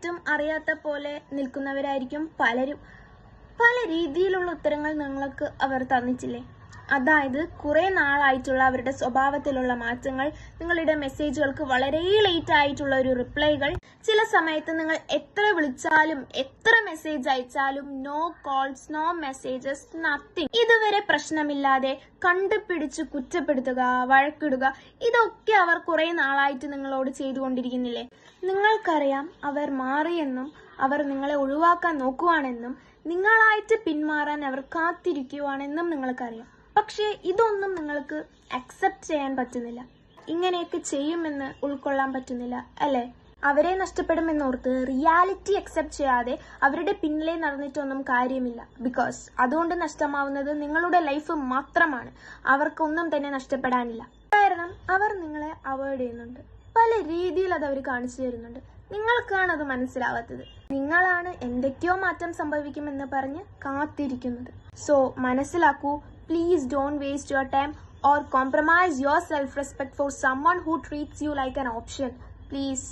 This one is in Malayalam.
തെറ്റും അറിയാത്ത പോലെ നിൽക്കുന്നവരായിരിക്കും പലരും. പല രീതിയിലുള്ള ഉത്തരങ്ങൾ നിങ്ങൾക്ക് അവർ തന്നിട്ടില്ലേ? അതായത് കുറെ നാളായിട്ടുള്ള അവരുടെ സ്വഭാവത്തിലുള്ള മാറ്റങ്ങൾ, നിങ്ങളുടെ മെസ്സേജുകൾക്ക് വളരെ ലേറ്റ് ആയിട്ടുള്ള ഒരു റിപ്ലൈകൾ, ചില സമയത്ത് നിങ്ങൾ എത്ര വിളിച്ചാലും എത്ര മെസ്സേജ് അയച്ചാലും no calls, no messages, nothing. ഇതുവരെ പ്രശ്നമില്ലാതെ കണ്ടുപിടിച്ച് കുറ്റപ്പെടുത്തുക, വഴക്കിടുക, ഇതൊക്കെ അവർ കുറെ നാളായിട്ട് നിങ്ങളോട് ചെയ്തുകൊണ്ടിരിക്കുന്നില്ലേ? നിങ്ങൾക്കറിയാം അവർ മാറിയെന്നും അവർ നിങ്ങളെ ഒഴിവാക്കാൻ നോക്കുവാണെന്നും നിങ്ങളായിട്ട് പിന്മാറാൻ അവർ കാത്തിരിക്കുവാണെന്നും നിങ്ങൾക്കറിയാം. പക്ഷേ ഇതൊന്നും നിങ്ങൾക്ക് അക്സെപ്റ്റ് ചെയ്യാൻ പറ്റുന്നില്ല. ഇങ്ങനെയൊക്കെ ചെയ്യുമെന്ന് ഉൾക്കൊള്ളാൻ പറ്റുന്നില്ല അല്ലേ? അവരെ നഷ്ടപ്പെടുമെന്നോർത്ത് റിയാലിറ്റി അക്സെപ്റ്റ് ചെയ്യാതെ അവരുടെ പിന്നിലെ നടന്നിട്ടൊന്നും കാര്യമില്ല. ബിക്കോസ് അതുകൊണ്ട് നഷ്ടമാവുന്നത് നിങ്ങളുടെ ലൈഫ് മാത്രമാണ്. അവർക്കൊന്നും തന്നെ നഷ്ടപ്പെടാനില്ല. കാരണം അവർ നിങ്ങളെ അവോയ്ഡ് ചെയ്യുന്നുണ്ട്. പല രീതിയിൽ അത് അവർ കാണിച്ചു തരുന്നുണ്ട്. നിങ്ങൾക്കാണ് അത് മനസ്സിലാവാത്തത്. നിങ്ങളാണ് എന്തൊക്കെയോ മാറ്റം സംഭവിക്കുമെന്ന് പറഞ്ഞ് കാത്തിരിക്കുന്നത്. സോ മനസ്സിലാക്കൂ, please don't waste your time or compromise your self-respect for someone who treats you like an option. Please.